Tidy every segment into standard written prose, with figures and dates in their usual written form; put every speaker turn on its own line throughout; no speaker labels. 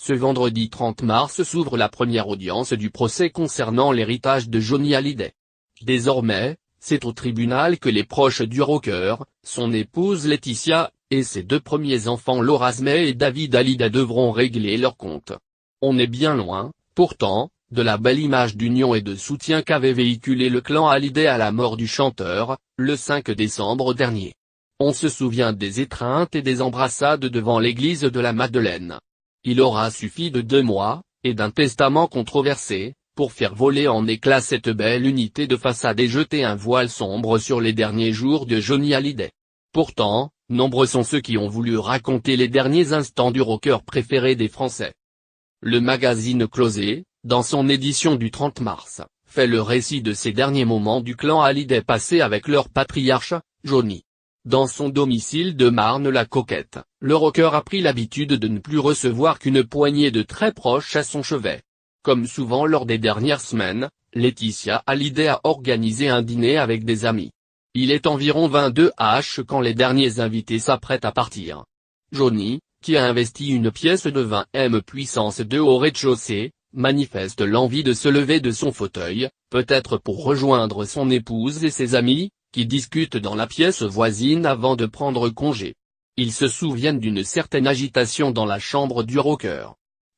Ce vendredi 30 mars s'ouvre la première audience du procès concernant l'héritage de Johnny Hallyday. Désormais, c'est au tribunal que les proches du rocker, son épouse Laetitia, et ses deux premiers enfants Laura May et David Hallyday devront régler leurs comptes. On est bien loin, pourtant, de la belle image d'union et de soutien qu'avait véhiculé le clan Hallyday à la mort du chanteur, le 5 décembre dernier. On se souvient des étreintes et des embrassades devant l'église de la Madeleine. Il aura suffi de 2 mois, et d'un testament controversé, pour faire voler en éclats cette belle unité de façade et jeter un voile sombre sur les derniers jours de Johnny Hallyday. Pourtant, nombreux sont ceux qui ont voulu raconter les derniers instants du rocker préféré des Français. Le magazine Closer, dans son édition du 30 mars, fait le récit de ces derniers moments du clan Hallyday passés avec leur patriarche, Johnny. Dans son domicile de Marne-la-Coquette, le rocker a pris l'habitude de ne plus recevoir qu'une poignée de très proches à son chevet. Comme souvent lors des dernières semaines, Laetitia Hallyday a organisé un dîner avec des amis. Il est environ 22h quand les derniers invités s'apprêtent à partir. Johnny, qui a investi une pièce de 20 puissance 2 au rez-de-chaussée, manifeste l'envie de se lever de son fauteuil, peut-être pour rejoindre son épouse et ses amis, qui discutent dans la pièce voisine avant de prendre congé. Ils se souviennent d'une certaine agitation dans la chambre du rocker.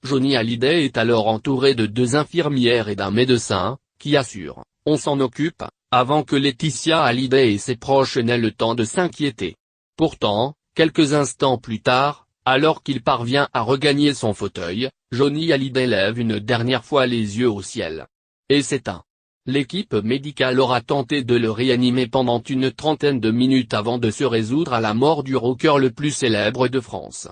Johnny Hallyday est alors entouré de 2 infirmières et d'un médecin, qui assure « on s'en occupe », avant que Laetitia Hallyday et ses proches n'aient le temps de s'inquiéter. Pourtant, quelques instants plus tard, alors qu'il parvient à regagner son fauteuil, Johnny Hallyday lève une dernière fois les yeux au ciel. Et s'éteint. L'équipe médicale aura tenté de le réanimer pendant une trentaine de minutes avant de se résoudre à la mort du rocker le plus célèbre de France.